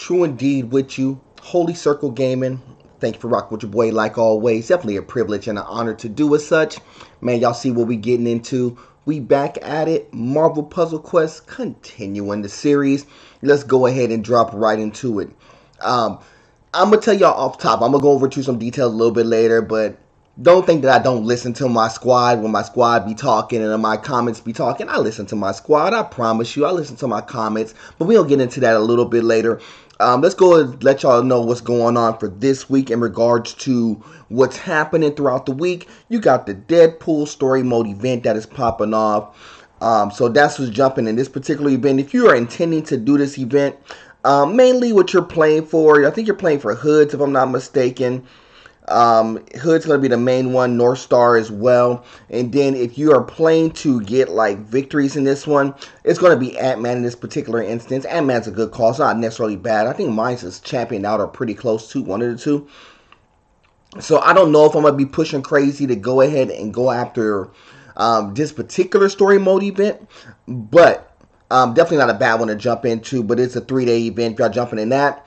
true indeed with you. Holy Circle Gaming. Thank you for rocking with your boy like always. Definitely a privilege and an honor to do as such. Man, y'all see what we getting into. We back at it. Marvel Puzzle Quest, continuing the series. Let's go ahead and drop right into it. I'm going to tell y'all off top. I'm going to go over to some details a little bit later, but don't think that I don't listen to my squad when my squad be talking and my comments be talking. I listen to my squad. I promise you. I listen to my comments, but we'll get into that a little bit later. Let's go and let y'all know what's going on for this week in regards to what's happening throughout the week. You got the Deadpool story mode event that is popping off. So that's what's jumping in this particular event. If you are intending to do this event, mainly what you're playing for, I think you're playing for Hoods if I'm not mistaken. Hood's going to be the main one, North Star as well. And then if you are playing to get like victories in this one, it's going to be Ant-Man in this particular instance. Ant-Man's a good call. It's not necessarily bad. I think mine's is championed out or pretty close to one of the two. So I don't know if I'm going to be pushing crazy to go ahead and go after this particular story mode event. But definitely not a bad one to jump into. But it's a 3-day event if y'all jumping in that.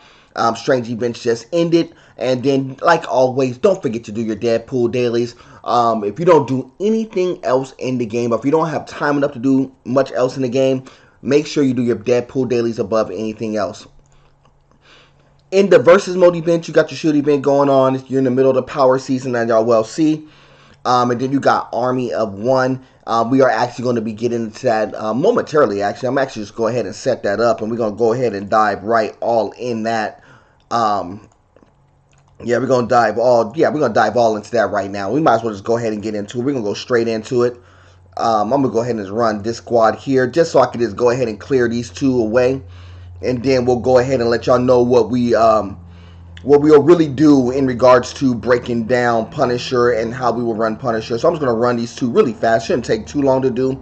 Strange events just ended. And then, like always, don't forget to do your Deadpool dailies. If you don't do anything else in the game, or if you don't have time enough to do much else in the game, make sure you do your Deadpool dailies above anything else. In the Versus Mode event, you got your shoot event going on. You're in the middle of the power season, as y'all well see. And then you got Army of One. We are actually going to be getting into that momentarily, actually. I'm actually just go ahead and set that up, and we're going to go ahead and dive right all in that. Yeah, we're gonna dive all into that right now. We might as well just go ahead and get into it. We're gonna go straight into it. I'm gonna go ahead and just run this squad here, just so I can just go ahead and clear these two away, and then we'll go ahead and let y'all know what we'll really do in regards to breaking down Punisher and how we will run Punisher. So I'm just gonna run these two really fast. Shouldn't take too long to do.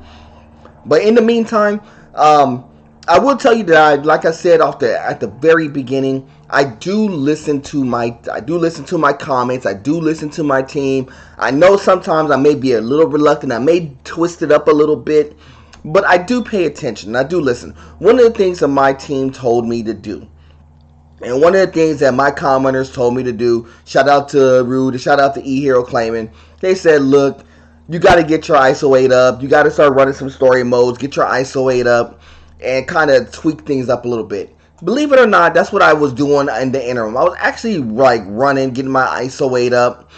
But in the meantime, I will tell you that like I said at the very beginning, I do listen to my comments. I do listen to my team. I know sometimes I may be a little reluctant. I may twist it up a little bit, but I do pay attention. I do listen. One of the things that my team told me to do, and one of the things that my commenters told me to do, shout out to Rude, shout out to E-Hero Claiming, they said, look, you got to get your ISO 8 up. You got to start running some story modes. Get your ISO 8 up and kind of tweak things up a little bit. Believe it or not, that's what I was doing in the interim. I was actually like running, getting my ISO 8 up.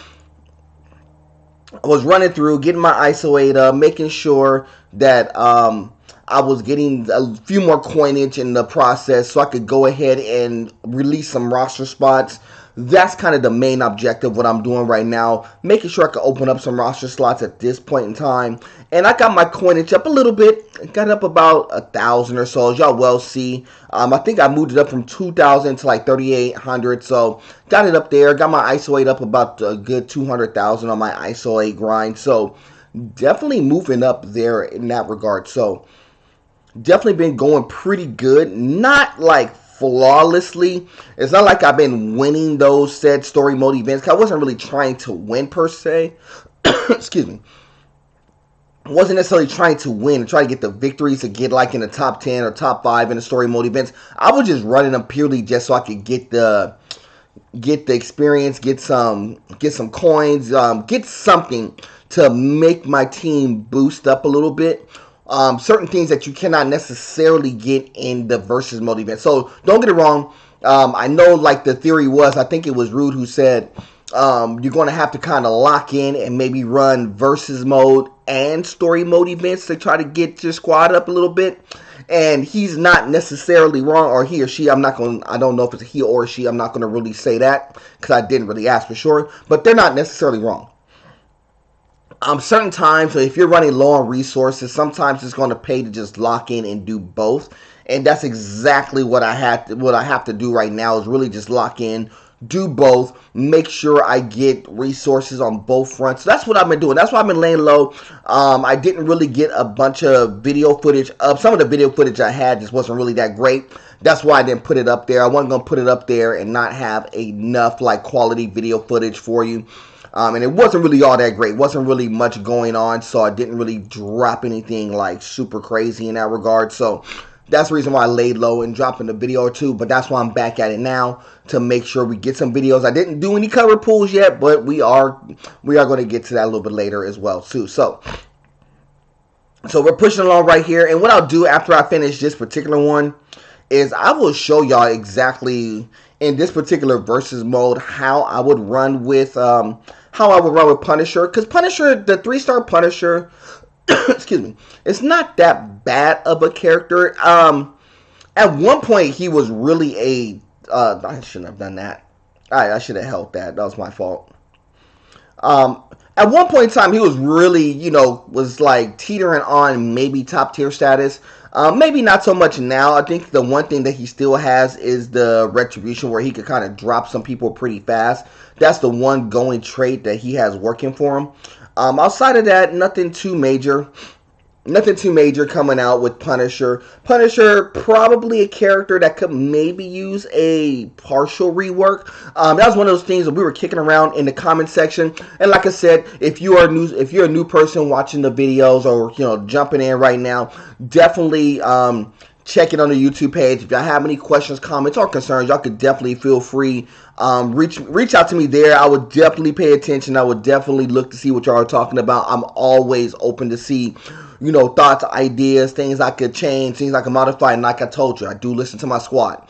I was running through, getting my ISO 8 up, making sure that I was getting a few more coinage in the process so I could go ahead and release some roster spots. That's kind of the main objective, what I'm doing right now. Making sure I can open up some roster slots at this point in time. And I got my coinage up a little bit. Got up about 1,000 or so, as y'all well see. I think I moved it up from 2,000 to like 3,800. So got it up there. Got my ISO 8 up about a good 200,000 on my ISO 8 grind. So definitely moving up there in that regard. So definitely been going pretty good. Not like flawlessly. It's not like I've been winning those said story mode events. I wasn't really trying to win per se. Excuse me. I wasn't necessarily trying to win and try to get the victories to get like in the top 10 or top 5 in the story mode events. I was just running them purely just so I could get the experience, get some coins, get something to make my team boost up a little bit. Certain things that you cannot necessarily get in the versus mode event. So don't get it wrong. I know like the theory was, I think it was Rude who said, you're going to have to kind of lock in and maybe run versus mode and story mode events to try to get your squad up a little bit. And he's not necessarily wrong, or he or she. I don't know if it's a he or a she. I'm not going to really say that because I didn't really ask for sure. But they're not necessarily wrong. Certain times, if you're running low on resources, sometimes it's going to pay to just lock in and do both. And that's exactly what I have to do right now is really just lock in, do both, make sure I get resources on both fronts. So that's what I've been doing. That's why I've been laying low. I didn't really get a bunch of video footage up. Some of the video footage I had just wasn't really that great. That's why I didn't put it up there. I wasn't going to put it up there and not have enough like quality video footage for you. And it wasn't really all that great. Wasn't really much going on, so I didn't really drop anything like super crazy in that regard. So That's the reason why I laid low and dropping a video or two, but that's why I'm back at it now to make sure we get some videos. I didn't do any cover pulls yet, but we are going to get to that a little bit later as well too. So we're pushing along right here, and what I'll do after I finish this particular one is I will show y'all exactly in this particular versus mode how I would run with Punisher, because Punisher, the 3-star Punisher, excuse me, it's not that bad of a character. At one point he was really a I shouldn't have done that. I should have held that. That was my fault. At one point in time, he was really, was like teetering on maybe top tier status. Maybe not so much now. I think the one thing that he still has is the retribution, where he could kind of drop some people pretty fast. That's the one going trait that he has working for him. Outside of that, nothing too major. Nothing too major coming out with Punisher. Punisher, probably a character that could maybe use a partial rework. That was one of those things that we were kicking around in the comment section. And like I said, if you're a new person watching the videos, or jumping in right now, definitely check it on the YouTube page. If y'all have any questions, comments, or concerns, y'all could definitely feel free. Reach out to me there. I would definitely pay attention. I would definitely look to see what y'all are talking about. I'm always open to see, thoughts, ideas, things I could change, things I could modify. And like I told you, I do listen to my squad.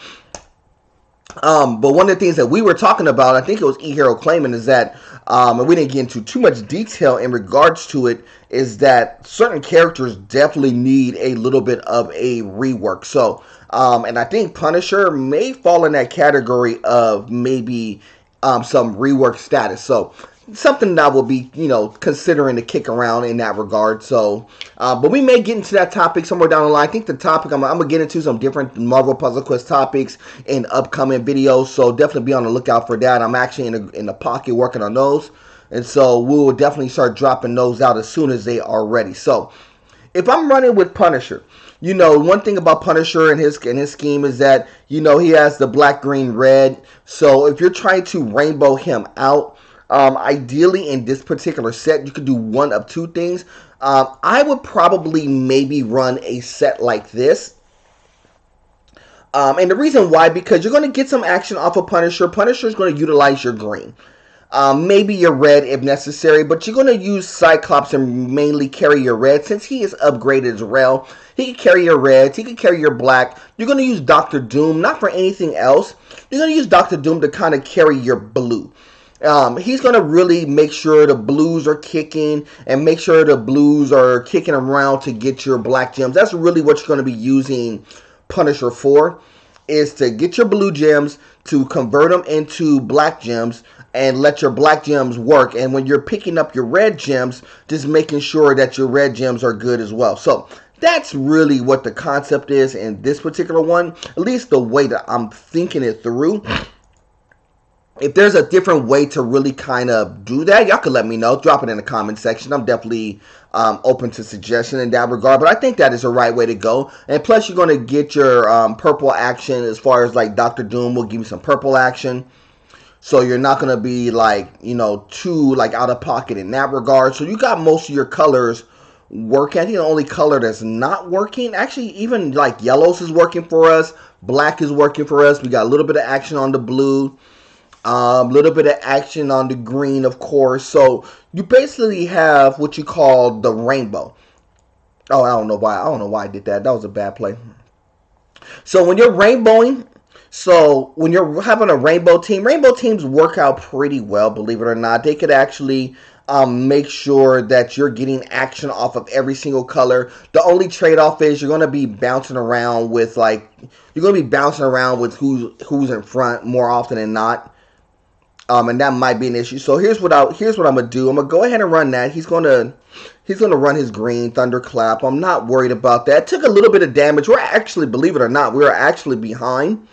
But one of the things that we were talking about, I think it was eHero claiming, is that, and we didn't get into too much detail in regards to it, is that certain characters definitely need a little bit of a rework. So, and I think Punisher may fall in that category of maybe some rework status. So, something that I will be, considering to kick around in that regard. So, but we may get into that topic somewhere down the line. I think the topic, I'm going to get into some different Marvel Puzzle Quest topics in upcoming videos. So definitely be on the lookout for that. I'm actually in the pocket working on those. And so we will definitely start dropping those out as soon as they are ready. So if I'm running with Punisher, one thing about Punisher and his scheme is that, he has the black, green, red. So if you're trying to rainbow him out, ideally in this particular set, you could do one of two things. I would probably maybe run a set like this. And the reason why, because you're going to get some action off of Punisher. Punisher is going to utilize your green. Maybe your red if necessary, but you're going to use Cyclops and mainly carry your red, since he is upgraded as well. He can carry your reds, he can carry your black. You're going to use Dr. Doom, not for anything else. You're going to use Dr. Doom to kind of carry your blue. He's going to really make sure the blues are kicking, and make sure the blues are kicking around to get your black gems. That's really what you're going to be using Punisher for, is to get your blue gems, to convert them into black gems, and let your black gems work. And when you're picking up your red gems, just making sure that your red gems are good as well. So that's really what the concept is in this particular one, at least the way that I'm thinking it through. If there's a different way to really kind of do that, y'all could let me know. Drop it in the comment section. I'm definitely open to suggestion in that regard. But I think that is the right way to go. And plus, you're going to get your purple action, as far as like Dr. Doom will give you some purple action. So you're not going to be like, too like out of pocket in that regard. So you got most of your colors working. I think the only color that's not working, actually even like yellows is working for us. Black is working for us. We got a little bit of action on the blue. A little bit of action on the green, of course. So you basically have what you call the rainbow. Oh, I don't know why I did that. That was a bad play. So when you're rainbowing, so when you're having a rainbow teams work out pretty well, believe it or not. They could actually make sure that you're getting action off of every single color. The only trade-off is you're going to be bouncing around with who's in front more often than not. And that might be an issue. So here's what I'm gonna do. I'm gonna go ahead and run that. He's gonna run his green thunderclap. I'm not worried about that. Took a little bit of damage. We're actually, believe it or not, we're actually behind,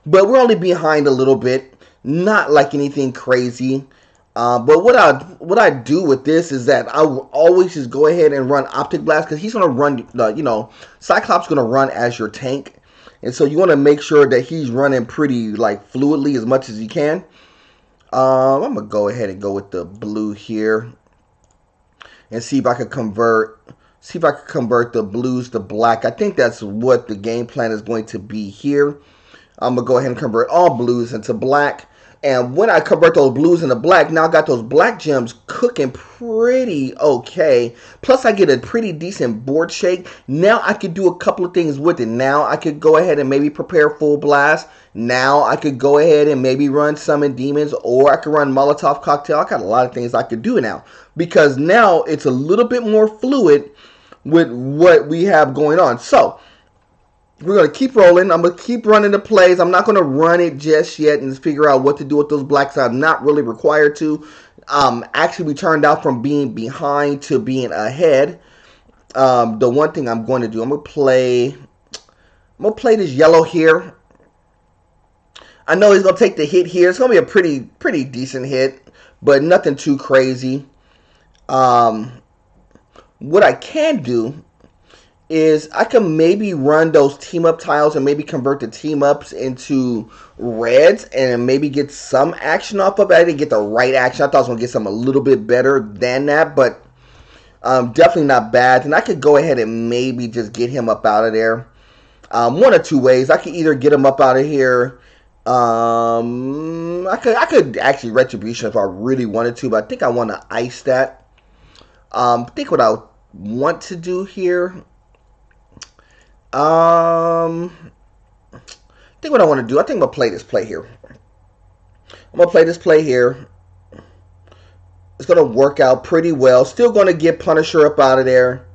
but we're only behind a little bit. Not like anything crazy. But what I do with this is that I will always just go ahead and run Optic Blast, because he's gonna run. Cyclops gonna run as your tank, and so you want to make sure that he's running pretty like fluidly as much as you can. I'm going to go ahead and go with the blue here and see if I can convert See if I can convert the blues to black. I think that's what the game plan is going to be here. I'm going to go ahead and convert all blues into black. And when I convert those blues into black, now I got those black gems cooking pretty okay. Plus I get a pretty decent board shake. Now I could do a couple of things with it. Now I could go ahead and maybe prepare full blast. Now I could go ahead and maybe run summon demons, or I could run Molotov cocktail. I got a lot of things I could do now, because now it's a little bit more fluid with what we have going on. So we're going to keep rolling. I'm going to keep running the plays. I'm not going to run it just yet and figure out what to do with those blacks. I'm not really required to. Actually, we turned out from being behind to being ahead. The one thing I'm going to do, I'm going to play this yellow here. I know he's going to take the hit here. It's going to be a pretty decent hit, but nothing too crazy. What I can do is I can maybe run those team up tiles and maybe convert the team ups into reds and maybe get some action off of it. I didn't get the right action. I thought I was going to get something a little bit better than that, but definitely not bad. And I could go ahead and maybe just get him up out of there. One or two ways. I could either get him up out of here. I could actually retribution if I really wanted to, but I think I want to ice that. I think what I want to do here, I think what I want to do, I think I'm going to play this play here. I'm going to play this play here. It's going to work out pretty well. Still going to get Punisher up out of there.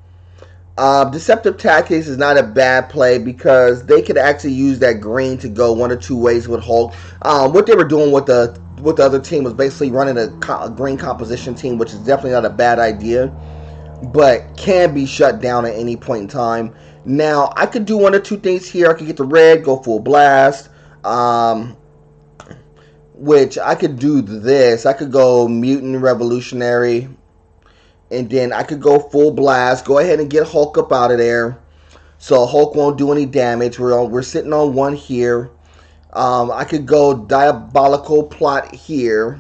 Deceptive Tactics is not a bad play because they could actually use that green to go one or two ways with Hulk. What they were doing with the other team was basically running a green composition team, which is definitely not a bad idea, but can be shut down at any point in time. Now, I could do one or two things here. I could get the red, go full blast, which I could do this. I could go Mutant Revolutionary, and then I could go full blast, go ahead and get Hulk up out of there, so Hulk won't do any damage. We're sitting on one here. I could go Diabolical Plot here,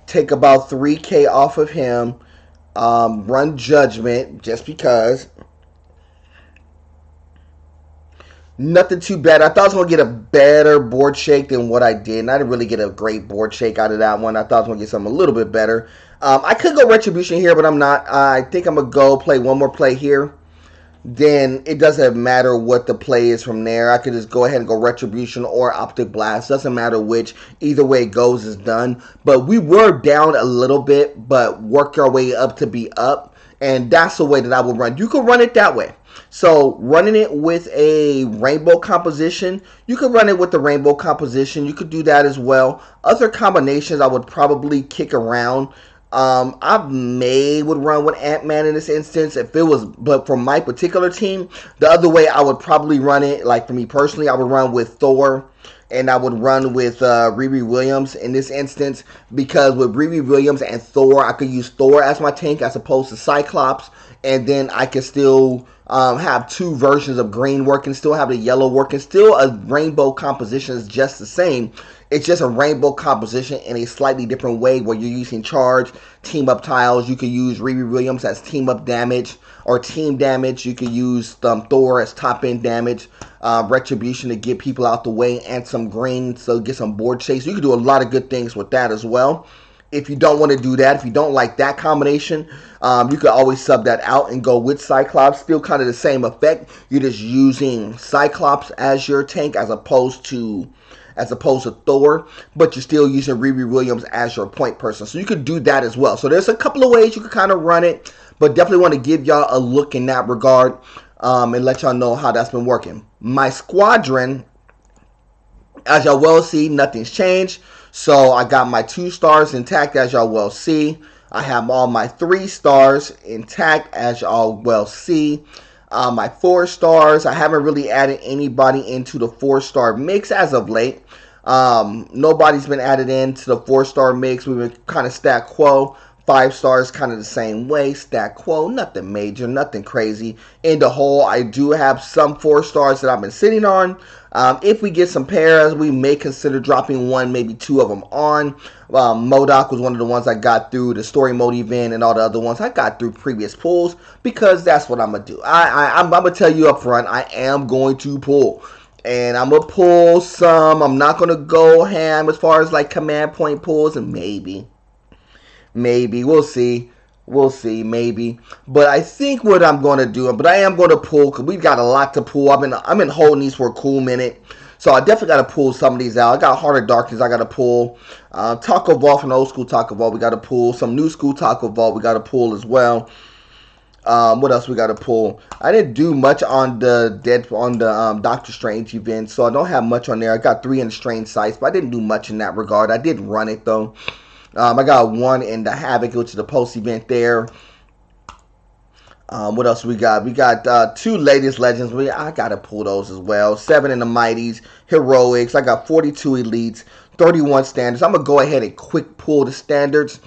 take about 3K off of him, run Judgment just because. Nothing too bad. I thought I was going to get a better board shake than what I did, and I didn't really get a great board shake out of that one. I thought I was going to get something a little bit better. I could go Retribution here, but I'm not. I think I'm going to go play one more play here. Then it doesn't matter what the play is from there. I could just go ahead and go Retribution or Optic Blast. Doesn't matter which. Either way it goes is done. But we were down a little bit, but worked our way up to be up. And that's the way that I would run. You could run it that way. So running it with a rainbow composition, you could run it with the rainbow composition. You could do that as well. Other combinations I would probably kick around. I would run with Ant-Man in this instance if it was, but for my particular team, the other way I would probably run it, like for me personally, I would run with Thor, and I would run with Riri Williams in this instance, because with Riri Williams and Thor, I could use Thor as my tank as opposed to Cyclops, and then I could still have two versions of green working, still have the yellow working, still a rainbow composition is just the same. It's just a rainbow composition in a slightly different way where you're using charge, team up tiles. You could use Riri Williams as team up damage or team damage. You could use Thor as top end damage, retribution to get people out the way, and some green so get some board chase. You could do a lot of good things with that as well. If you don't want to do that, if you don't like that combination, you could always sub that out and go with Cyclops. Still kind of the same effect. You're just using Cyclops as your tank as opposed to Thor, but you're still using Riri Williams as your point person. So you could do that as well. So there's a couple of ways you could kind of run it, but definitely want to give y'all a look in that regard and let y'all know how that's been working. My squadron, as y'all well see, nothing's changed. So I got my 2 stars intact, as y'all well see. I have all my 3 stars intact, as y'all well see. My 4 stars, I haven't really added anybody into the 4-star mix as of late. Nobody's been added into the 4-star mix. We've been kind of stat quo. 5 stars kind of the same way. Stat quo, nothing major, nothing crazy. In the hole, I do have some 4 stars that I've been sitting on. If we get some pairs, we may consider dropping 1, maybe 2 of them on. MODOK was one of the ones I got through the story mode event, and all the other ones I got through previous pulls, because that's what I'm going to do. I'm going to tell you up front, I am going to pull. And I'm going to pull some. I'm not going to go ham as far as like command point pulls, and maybe we'll see, maybe. But I think what I'm going to do, but I am going to pull, because we've got a lot to pull. I've been holding these for a cool minute, so I definitely got to pull some of these out. I got Heart of Darkness I got to pull, Taco Vault from the old school Taco Vault we got to pull, some new school Taco Vault we got to pull as well. What else we got to pull? I didn't do much on the Doctor Strange event, so I don't have much on there. I got 3 in the Strange Sites, but I didn't do much in that regard. I did run it though. I got 1 in the Havoc, which is the post event there. What else we got? We got 2 latest legends. I gotta pull those as well. 7 in the Mighties, Heroics. I got 42 elites, 31 standards. I'm gonna go ahead and quick pull the standards,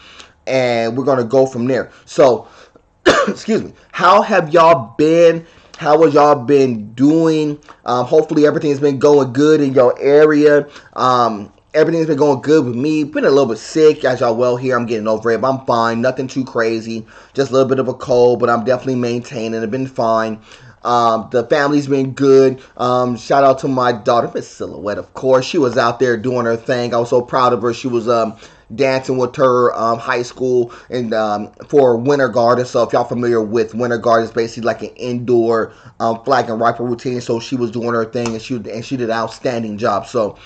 and we're gonna go from there. So, excuse me. How have y'all been? How have y'all been doing? Hopefully everything's been going good in your area. Everything's been going good with me. Been a little bit sick, as y'all well hear. I'm getting over it, but I'm fine. Nothing too crazy. Just a little bit of a cold, but I'm definitely maintaining. I've been fine. The family's been good. Shout out to my daughter, Miss Silhouette, of course. She was out there doing her thing. I was so proud of her. She was dancing with her high school and for Winter Guard. So if y'all familiar with Winter Guard, it's basically like an indoor flag and rifle routine. So she was doing her thing, and she did an outstanding job. So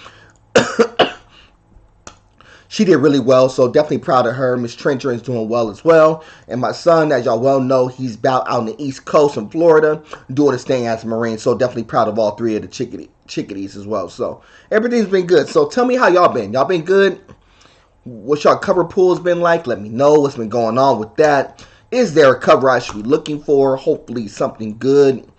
she did really well, so definitely proud of her. Miss Trencher is doing well as well. And my son, as y'all well know, he's out on the East Coast in Florida doing his thing as a Marine. So definitely proud of all 3 of the chickadees as well. So everything's been good. So tell me how y'all been. Y'all been good? What y'all cover pools been like? Let me know what's been going on with that. Is there a cover I should be looking for? Hopefully something good.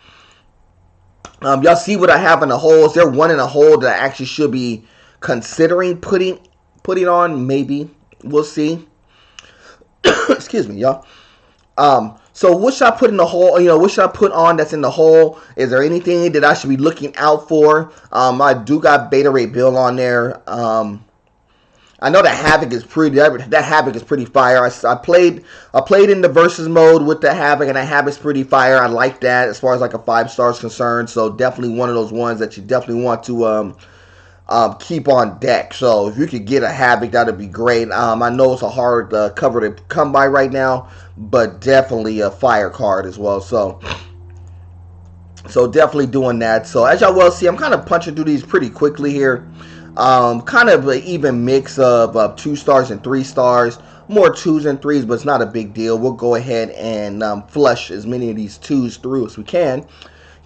Y'all see what I have in the hole? Is there one in a hole that I actually should be considering putting on? Maybe. We'll see. Excuse me, y'all. So what should I put in the hole? What should I put on that's in the hole? Is there anything that I should be looking out for? I do got Beta Ray Bill on there. I know that Havoc is pretty fire. I played in the versus mode with the Havoc, and the Havoc's pretty fire. I like that as far as like a 5 stars concerned. So definitely one of those ones that you definitely want to keep on deck. So if you could get a Havoc, that'd be great. I know it's a hard cover to come by right now, but definitely a fire card as well. So definitely doing that. So as y'all well see, I'm kind of punching through these pretty quickly here. Kind of an even mix of 2 stars and 3 stars. More 2s and 3s, but it's not a big deal. We'll go ahead and flush as many of these 2s through as we can.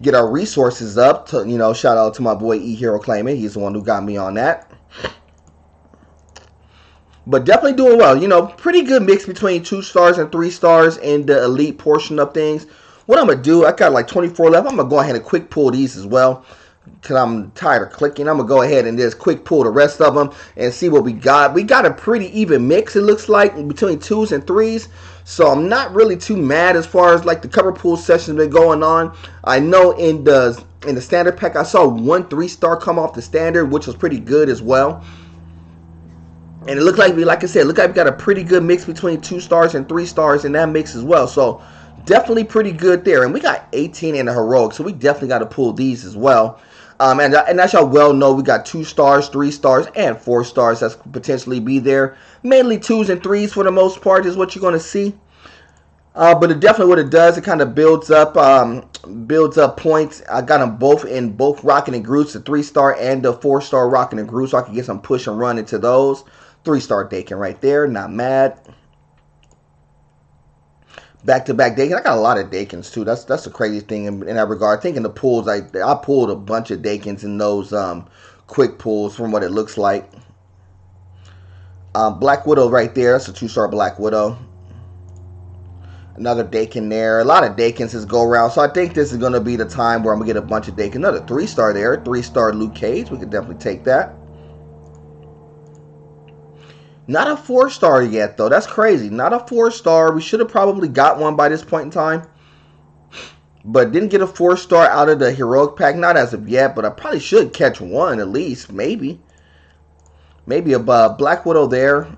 Get our resources up. Shout out to my boy E Hero Claimant. He's the one who got me on that. But definitely doing well. Pretty good mix between 2 stars and 3 stars in the elite portion of things. What I'm going to do, I got like 24 left. I'm going to go ahead and quick pull these as well, because I'm tired of clicking. I'm going to go ahead and just quick pull the rest of them and see what we got. We got a pretty even mix, it looks like, between 2s and 3s. So I'm not really too mad as far as like the cover pool session been going on. I know in the standard pack, I saw 1 3-star come off the standard, which was pretty good as well. And it looked like, like I said, we got a pretty good mix between 2 stars and 3 stars in that mix as well. So definitely pretty good there. And we got 18 in the heroic, so we definitely got to pull these as well. And as y'all well know, we got 2 stars, 3 stars, and 4 stars that's potentially be there. Mainly 2s and 3s for the most part is what you're going to see. But it definitely what it does, it kind of builds up points. I got them both in both Rockin' and Groots, the 3-star and the 4-star Rockin' and Groot, so I can get some push and run into those. 3-star Dakin right there, not mad. Back-to-back Dakin. I got a lot of Dakins too. That's the crazy thing in that regard. I think in the pools, I pulled a bunch of Dakins in those quick pulls from what it looks like. Black Widow right there. That's a 2-star Black Widow. Another Dakin there. A lot of Dakins this go around. So I think this is going to be the time where I'm going to get a bunch of Dakin. Another 3-star there. 3-star Luke Cage. We could definitely take that. Not a 4-star yet, though. That's crazy. Not a 4-star. We should have probably got one by this point in time. But didn't get a 4-star out of the heroic pack. Not as of yet, but I probably should catch one at least. Maybe. Maybe a Black Widow there.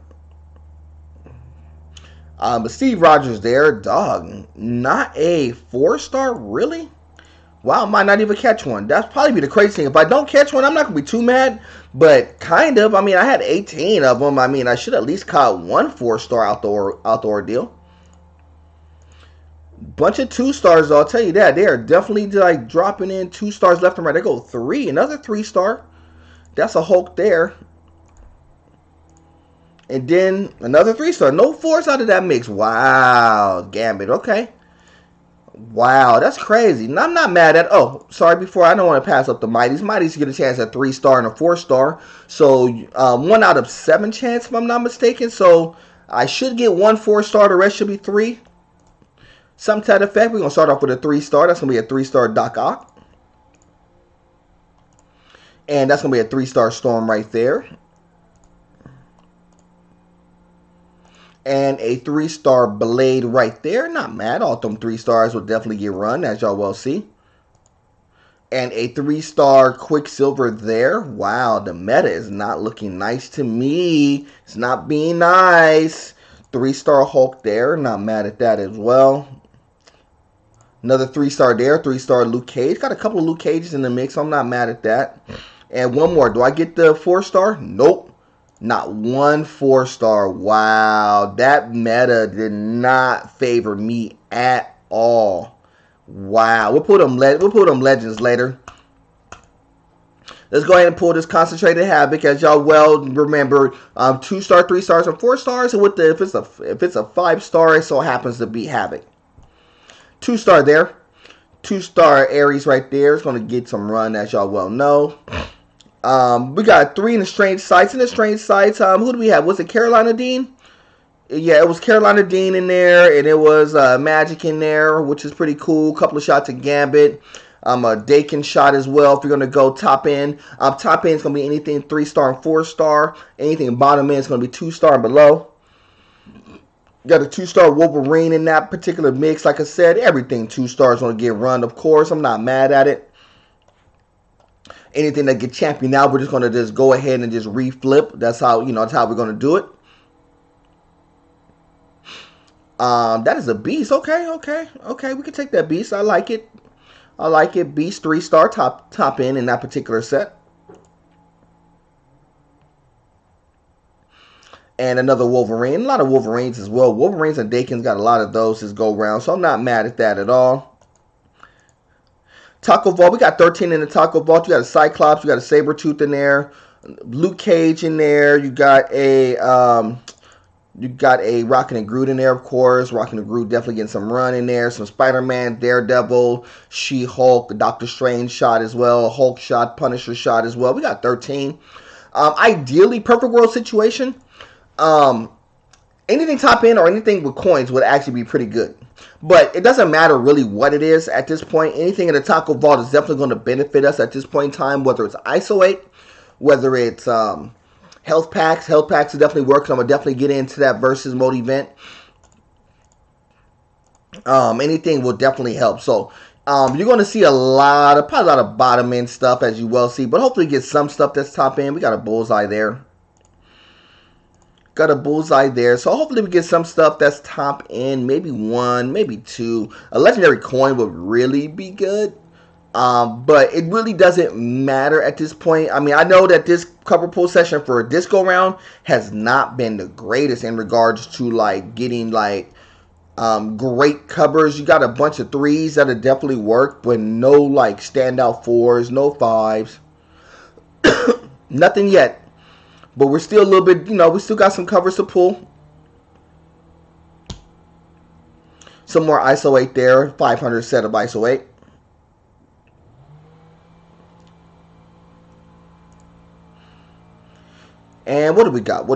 But Steve Rogers there. Dog. Not a 4-star? Really? Wow, I might not even catch one. That's probably be the crazy thing. If I don't catch one, I'm not going to be too mad. But kind of. I mean, I had 18 of them. I mean, I should at least caught one 4-star out the ordeal. Bunch of 2-stars, though. I'll tell you that. They are definitely like dropping in 2-stars left and right. They go 3. Another 3-star. That's a Hulk there. And then another 3-star. No 4s out of that mix. Wow. Gambit. Okay. Wow, that's crazy. And I'm not mad at. Oh, sorry. Before I don't want to pass up the Mighties. Mighties get a chance at 3-star and a 4-star. So 1 out of 7 chance, if I'm not mistaken. So I should get 1 4-star. The rest should be 3. Some to that effect. We're gonna start off with a 3-star. That's gonna be a 3-star Doc Ock, and that's gonna be a 3-star Storm right there, and a 3-star Blade right there. Not mad. All them 3-stars will definitely get run, as y'all well see. And a 3-star Quicksilver there. Wow, the meta is not looking nice to me. It's not being nice. 3-star Hulk there. Not mad at that as well. Another 3-star there. 3-star Luke Cage. Got a couple of Luke Cages in the mix, so I'm not mad at that. And one more. Do I get the 4-star? Nope. Not one 4-star. Wow. That meta did not favor me at all. Wow. We'll put them legends later. Let's go ahead and pull this Concentrated Havoc. As y'all well remember, 2-star, 3-stars, and 4-stars. And with the if it's a 5-star, it so happens to be Havoc. 2-star there. 2-star Ares right there. It's going to get some run, as y'all well know. We got 3 in the Strange Sights. In the Strange Sights, who do we have? Was it Carolina Dean? Yeah, it was Carolina Dean in there, and it was Magic in there, which is pretty cool. Couple of shots of Gambit. A Dakin shot as well if you're going to go top end. Top end is going to be anything 3-star and 4-star. Anything bottom end is going to be 2-star and below. Got a 2-star Wolverine in that particular mix. Like I said, everything 2-stars going to get run, of course. I'm not mad at it. Anything that get champion now, we're just going to just go ahead and just reflip. That's how, that's how we're going to do it. That is a beast. Okay. We can take that beast. I like it. Beast 3-star top end in that particular set. And another Wolverine. A lot of Wolverines as well. Wolverines and Dakins got a lot of those this go round. So I'm not mad at that at all. Taco Vault. We got 13 in the Taco Vault. You got a Cyclops. You got a Sabretooth in there. Luke Cage in there. You got a Rocket and Groot in there, of course. Rocket and Groot definitely getting some run in there. Some Spider-Man, Daredevil, She-Hulk, Doctor Strange shot as well. Hulk shot, Punisher shot as well. We got 13. Ideally, perfect world situation. Anything top end or anything with coins would actually be pretty good. But it doesn't matter really what it is at this point. Anything in the Taco Vault is definitely going to benefit us at this point in time, whether it's ISO 8, whether it's health packs. Health packs are definitely working. I'm going to definitely get into that versus mode event. Anything will definitely help. So you're going to see probably a lot of bottom end stuff, as you well see, but hopefully get some stuff that's top end. We got a bullseye there. Got a bullseye there. So hopefully we get some stuff that's top end. Maybe 1, maybe 2. A legendary coin would really be good. But it really doesn't matter at this point. I mean, I know that this cover pull session for this go round has not been the greatest in regards to like getting like great covers. You got a bunch of 3s that'll definitely work, but no like standout 4s, no 5s. Nothing yet. But we're still a little bit, we still got some covers to pull. Some more ISO 8 there. 500 set of ISO 8. And what do we got?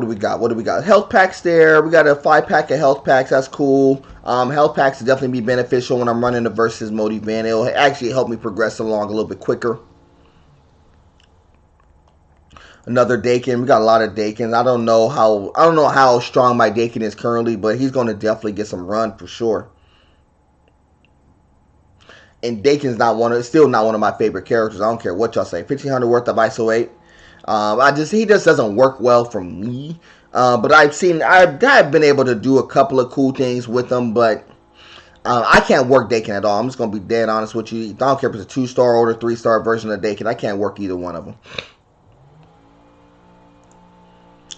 Health packs there. We got a 5-pack of health packs. That's cool. Health packs will definitely be beneficial when I'm running the versus mode event. It'll actually help me progress along a little bit quicker. Another Dakin. We got a lot of Dakins. I don't know how strong my Dakin is currently, but he's going to definitely get some run for sure. And Dakin's still not one of my favorite characters. I don't care what y'all say. 1500 worth of ISO 8. He just doesn't work well for me. But I've been able to do a couple of cool things with him, but I can't work Dakin at all. I'm just gonna be dead honest with you. I don't care if it's a 2-star or a 3-star version of Dakin. I can't work either one of them.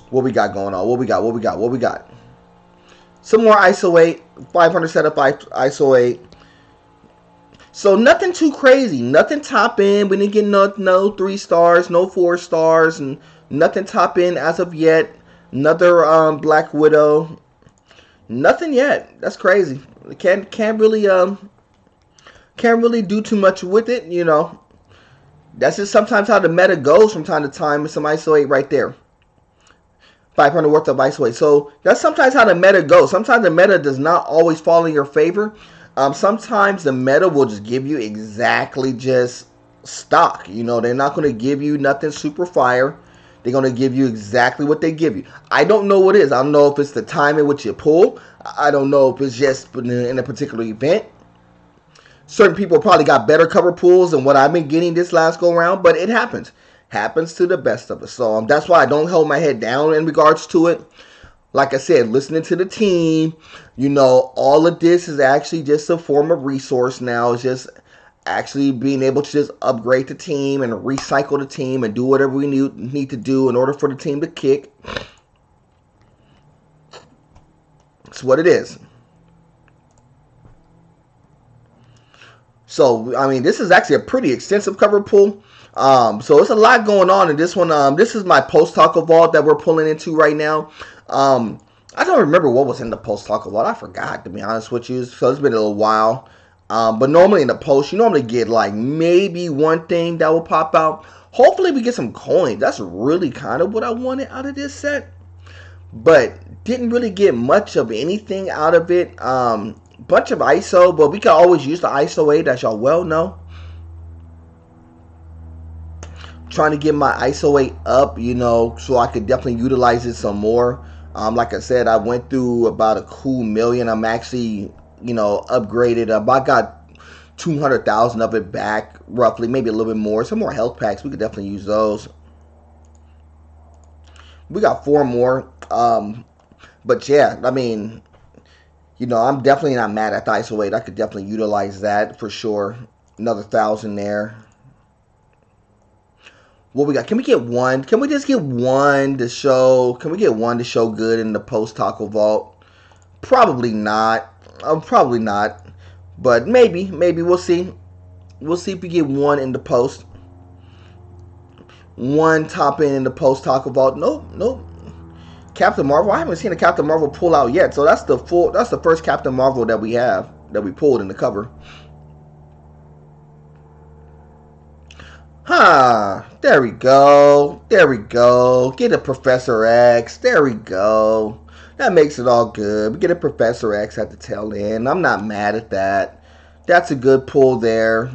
What we got going on? What we got? Some more ISO 8. 500 setup ISO 8. So nothing too crazy. Nothing top end. We didn't get no 3 stars, no 4 stars, and nothing top end as of yet. Another Black Widow. Nothing yet. That's crazy. Can't really do too much with it, you know. That's just sometimes how the meta goes from time to time with some ISO 8 right there. 500 worth of ISO 8. So that's sometimes how the meta goes. Sometimes the meta does not always fall in your favor. Sometimes the meta will just give you exactly just stock. You know, they're not going to give you nothing super fire. They're going to give you exactly what they give you. I don't know what it is. I don't know if it's the time in which you pull. I don't know if it's just in a particular event. Certain people probably got better cover pulls than what I've been getting this last go around, but it happens. Happens to the best of us. So that's why I don't hold my head down in regards to it. Like I said, listening to the team, you know, all of this is actually just a form of resource now. It's just actually being able to just upgrade the team and recycle the team and do whatever we need to do in order for the team to kick. That's what it is. So, I mean, this is actually a pretty extensive cover pull. So it's a lot going on in this one. This is my post-taco vault that we're pulling into right now. I don't remember what was in the post-taco vault. I forgot, to be honest with you. So it's been a little while. But normally in the post, you normally get like maybe one thing that will pop out. Hopefully we get some coins. That's really kind of what I wanted out of this set. But didn't really get much of anything out of it. Bunch of ISO, but we can always use the ISO 8, as y'all well know. Trying to get my ISO 8 up, you know, so I could definitely utilize it some more. Like I said, I went through about a cool million. I'm actually, you know, upgraded. I got 200,000 of it back, roughly, maybe a little bit more. Some more health packs. We could definitely use those. We got 4 more. But yeah, I mean, you know, I'm definitely not mad at the ISO 8. I could definitely utilize that for sure. Another 1,000 there. What we got? Can we get one? Can we just get one to show? Can we get one to show good in the post-taco vault? Probably not. Probably not. But maybe. We'll see. We'll see if we get one in the post. One top in the post-taco vault. Nope. Captain Marvel. I haven't seen a Captain Marvel pull out yet. So that's the first Captain Marvel that we have, that we pulled in the cover. There we go. Get a Professor X. There we go. That makes it all good. We get a Professor X at the tail end. I'm not mad at that. That's a good pull there.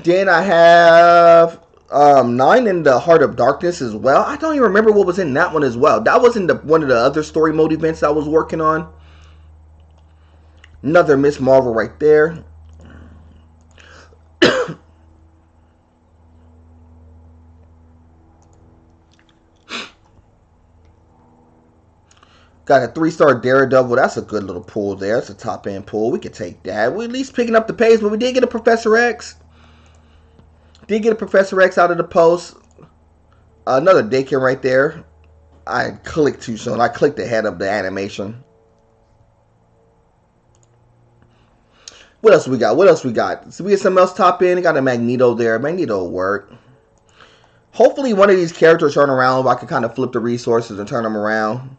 Then I have 9 in the Heart of Darkness as well. I don't even remember what was in that one as well. That was in one of the other story mode events I was working on. Another Miss Marvel right there. Got a 3-star Daredevil. That's a good little pull there. That's a top end pull. We could take that. We're at least picking up the pace, but we did get a Professor X. Did get a Professor X out of the post. Another Dakin right there. I clicked too soon. I clicked ahead of the animation. What else we got? So we get something else top end. Got a Magneto there. Magneto will work. Hopefully one of these characters turn around. I can kind of flip the resources and turn them around.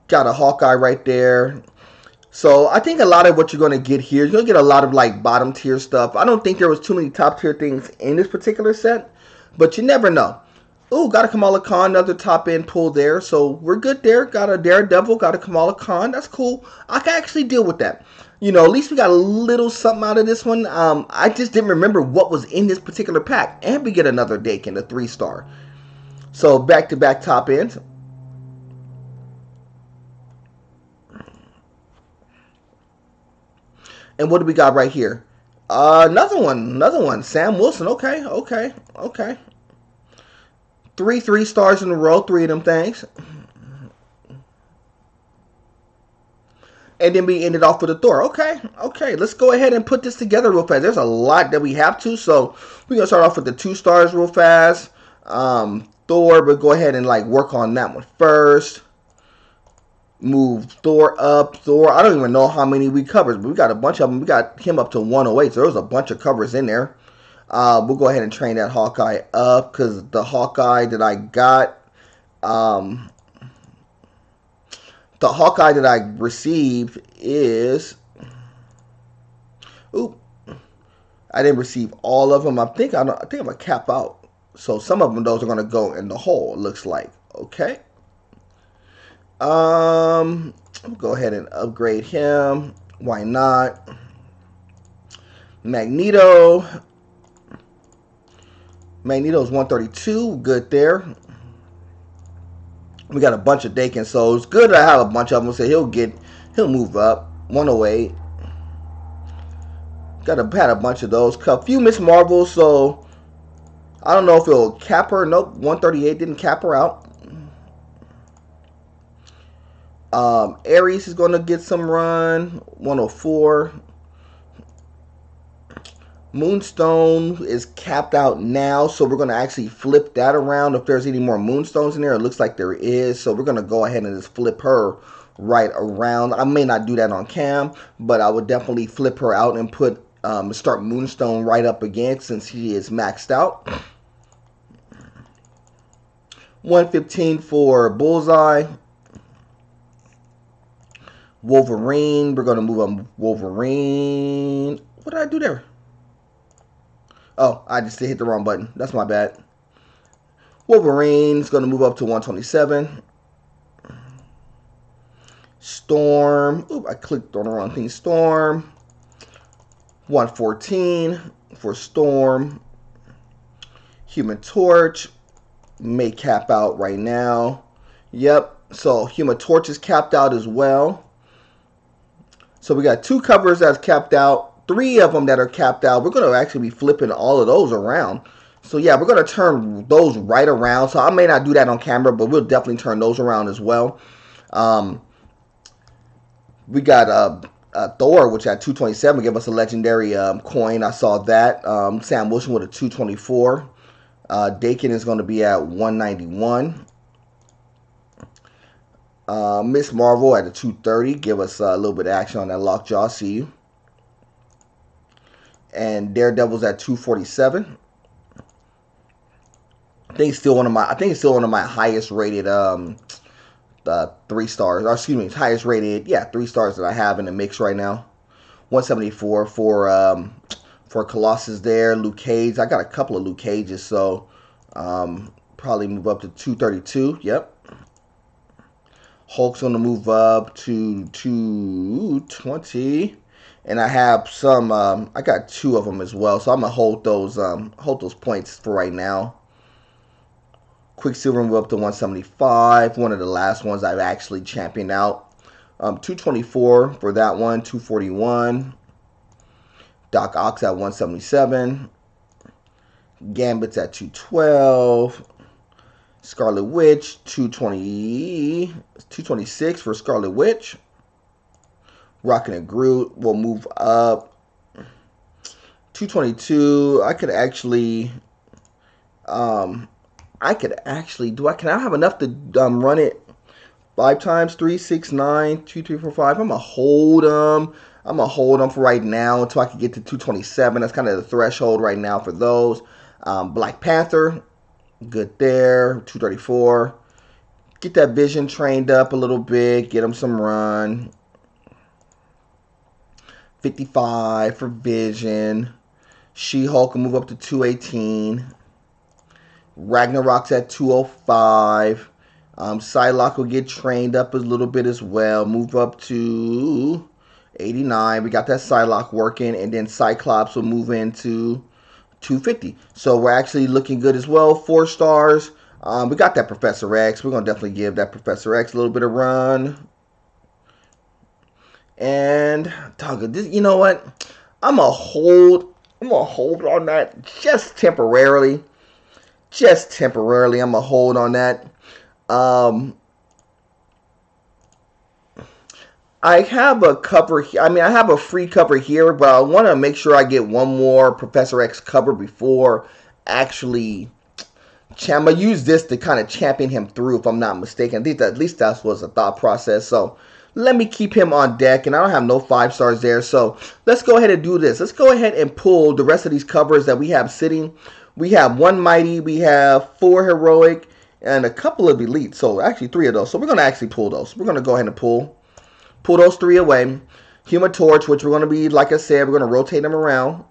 Got a Hawkeye right there. So I think a lot of what you're going to get here, you're going to get a lot of like bottom tier stuff. I don't think there was too many top tier things in this particular set, but you never know. Ooh, got a Kamala Khan, another top end pull there. So we're good there. Got a Daredevil, got a Kamala Khan. That's cool. I can actually deal with that. You know, at least we got a little something out of this one. I just didn't remember what was in this particular pack. And we get another Dakin, a 3-star. So back-to-back top ends. And what do we got right here? Another one. Sam Wilson. Okay. 3 stars in a row, 3 of them things. And then we ended off with a Thor. Okay. Let's go ahead and put this together real fast. There's a lot that we have to, so we're gonna start off with the 2 stars real fast. Thor, but go ahead and like work on that one first. Move Thor up. Thor, I don't even know how many we covered, but we got a bunch of them. We got him up to 108, so there was a bunch of covers in there. We'll go ahead and train that Hawkeye up, because the Hawkeye that I got, the Hawkeye that I received is, I didn't receive all of them. I think I'm gonna cap out. So some of them, those are gonna go in the hole. It looks like. Okay. I'll go ahead and upgrade him. Why not? Magneto's 132. Good there. We got a bunch of Dakin, so it's good to have a bunch of them. So he'll move up. 108. Had a bunch of those. A few Miss Marvels, so I don't know if it'll cap her. Nope, 138 didn't cap her out. Ares is going to get some run. 104. Moonstone is capped out now, so we're going to actually flip that around if there's any more Moonstones in there. It looks like there is, so we're going to go ahead and just flip her right around. I may not do that on cam, but I would definitely flip her out and put start Moonstone right up again since he is maxed out. 115 for Bullseye. Wolverine, we're going to move on Wolverine. What did I do there? Oh, I just hit the wrong button. That's my bad. Wolverine's going to move up to 127. Storm. Oop, I clicked on the wrong thing. Storm. 114 for Storm. Human Torch. May cap out right now. Yep. So Human Torch is capped out as well. So we got 2 covers that's capped out. 3 of them that are capped out. We're going to actually be flipping all of those around. So yeah, we're going to turn those right around. So I may not do that on camera, but we'll definitely turn those around as well. We got Thor, which at 227 gave us a legendary coin. I saw that. Sam Wilson with a 224. Dakin is going to be at 191. Miss Marvel at a 230. Give us a little bit of action on that Lockjaw. See you. And Daredevil's at 247. I think it's still one of my highest rated 3 stars. Or excuse me, highest rated 3 stars that I have in the mix right now. 174 for Colossus there. Luke Cage. I got a couple of Luke Cages, so probably move up to 232. Yep. Hulk's gonna move up to 220. And I have some, I got 2 of them as well. So I'm going to hold those points for right now. Quicksilver move up to 175. One of the last ones I've actually championed out. 224 for that one. 241. Doc Ock at 177. Gambit's at 212. Scarlet Witch, 226 for Scarlet Witch. Rocket and Groot will move up. 222. Can I have enough to run it 5 times? 3, 6, 9, 2, 3, 4, 5. I'm gonna hold them. For right now until I can get to 227. That's kind of the threshold right now for those. Black Panther, good there. 234. Get that Vision trained up a little bit. Get him some run. 55 for Vision. She-Hulk will move up to 218. Ragnarok's at 205. Psylocke will get trained up a little bit as well. Move up to 89. We got that Psylocke working, and then Cyclops will move into 250. So we're actually looking good as well. 4 stars. We got that Professor X. We're going to definitely give that Professor X a little bit of run. And, this, you know what? I'm going to hold on that just temporarily. Just temporarily, I'm going to hold on that. I have a cover here. I mean, I have a free cover here, but I want to make sure I get one more Professor X cover before actually. I'm going to use this to kind of champion him through, if I'm not mistaken. I think that at least that was a thought process. So let me keep him on deck, and I don't have no 5 stars there. So let's go ahead and do this. Let's go ahead and pull the rest of these covers that we have sitting. We have 1 Mighty, we have 4 Heroic, and a couple of Elite. So actually 3 of those. So we're going to actually pull those. We're going to go ahead and pull those 3 away. Human Torch, which we're going to be, like I said, we're going to rotate them around.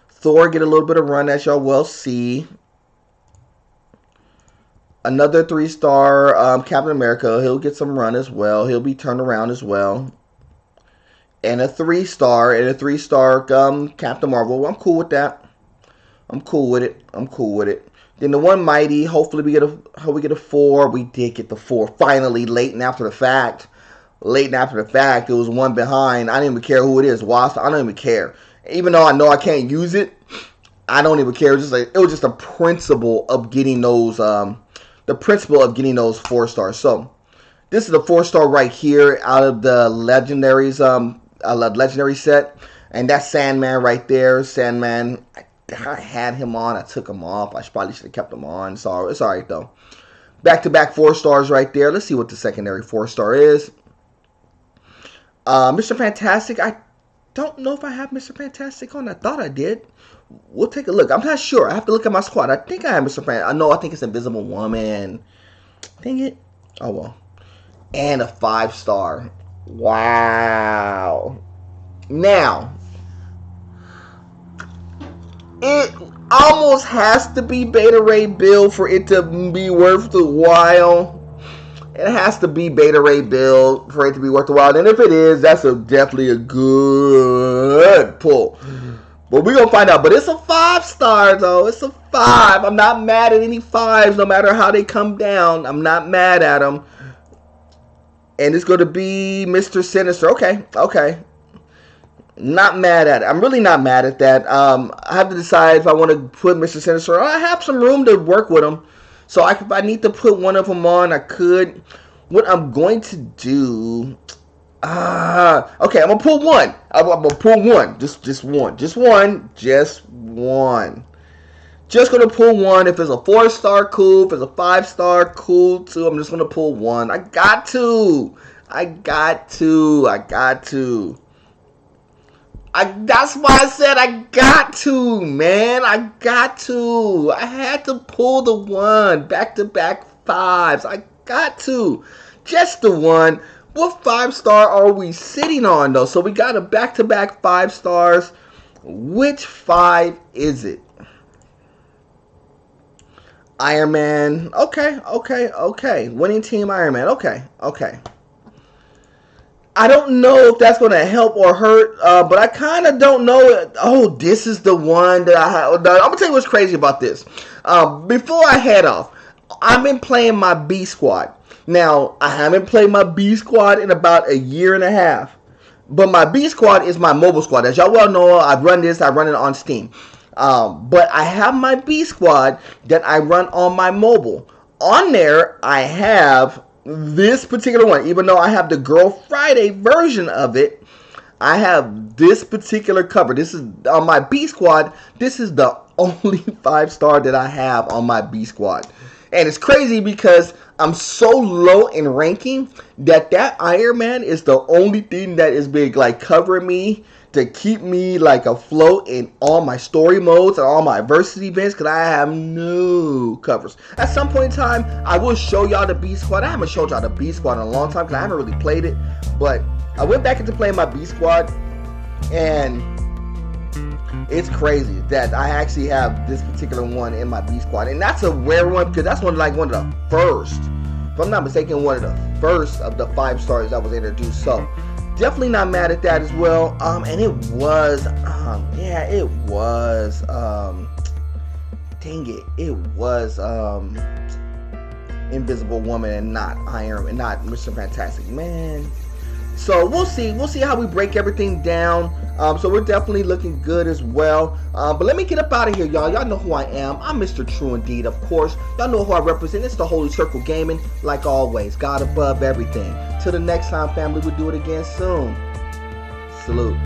Thor get a little bit of run, as y'all will see. Another 3-star Captain America. He'll get some run as well. He'll be turned around as well. And a 3-star Captain Marvel. I'm cool with that. I'm cool with it. Then the 1 Mighty. Hopefully we get a 4. We did get the 4 finally, late and after the fact. It was 1 behind. I don't even care who it is. Wasp. I don't even care. Even though I know I can't use it, I don't even care. It was just a principle of getting those. The principle of getting those 4 stars. So this is the 4-star right here out of the legendaries. Legendary set, and that's Sandman right there. Sandman. I had him on. I took him off. I probably should have kept him on. Sorry, it's alright though. Back-to-back 4 stars right there. Let's see what the secondary 4-star is. Mr. Fantastic. I don't know if I have Mr. Fantastic on. I thought I did. We'll take a look. I'm not sure. I have to look at my squad. I think I have Mr. Fantastic. I know. I think it's Invisible Woman. Dang it. Oh well. And a 5-star. Wow. Now, it almost has to be Beta Ray Bill for it to be worth the while. It has to be Beta Ray Bill for it to be worth the while. And if it is, that's definitely a good pull. But we're going to find out. But it's a 5-star, though. It's a 5. I'm not mad at any 5s, no matter how they come down. I'm not mad at them. And it's going to be Mr. Sinister. Okay. Not mad at it. I'm really not mad at that. I have to decide if I want to put Mr. Sinister. I have some room to work with him. So if I need to put one of them on, I could. What I'm going to do... okay, I'm going to pull one. I'm going to pull one. Just one. Just one. Just going to pull one. If it's a 4-star, cool. If it's a 5-star, cool too. I'm just going to pull one. I got to. That's why I said I got to, man. I had to pull the one. Back-to-back 5s. I got to. Just the one. What 5-star are we sitting on, though? So we got a back-to-back 5 stars. Which 5 is it? Iron Man. Okay. Winning team Iron Man. Okay. I don't know if that's going to help or hurt, but I kind of don't know. Oh, this is the one that I have. I'm going to tell you what's crazy about this. Before I head off, I've been playing my B squad. Now, I haven't played my B squad in about a year and a half. But my B squad is my mobile squad. As y'all well know, I run it on Steam. But I have my B squad that I run on my mobile. On there, I have this particular one. Even though I have the Girl Friday version of it, I have this particular cover. This is on my B squad. This is the only 5-star that I have on my B squad. And it's crazy because I'm so low in ranking that Iron Man is the only thing that is big, like covering me to keep me like afloat in all my story modes and all my adversity events, because I have no covers. At some point in time, I will show y'all the B squad. I haven't showed y'all the B squad in a long time because I haven't really played it, but I went back into playing my B squad, and it's crazy that I actually have this particular one in my B squad, and that's a rare one because that's one of the first, if I'm not mistaken, one of the first of the 5 stars that was introduced. So Definitely not mad at that as well. And it was, yeah, it was, dang it, it was, Invisible Woman and not Mr. Fantastic, man. So we'll see how we break everything down. So we're definitely looking good as well. But let me get up out of here, y'all. Y'all know who I am. I'm Mr. True Indeed, of course. Y'all know who I represent. It's the Holy Circle Gaming. Like always, God above everything. Till the next time, family, we'll do it again soon. Salute.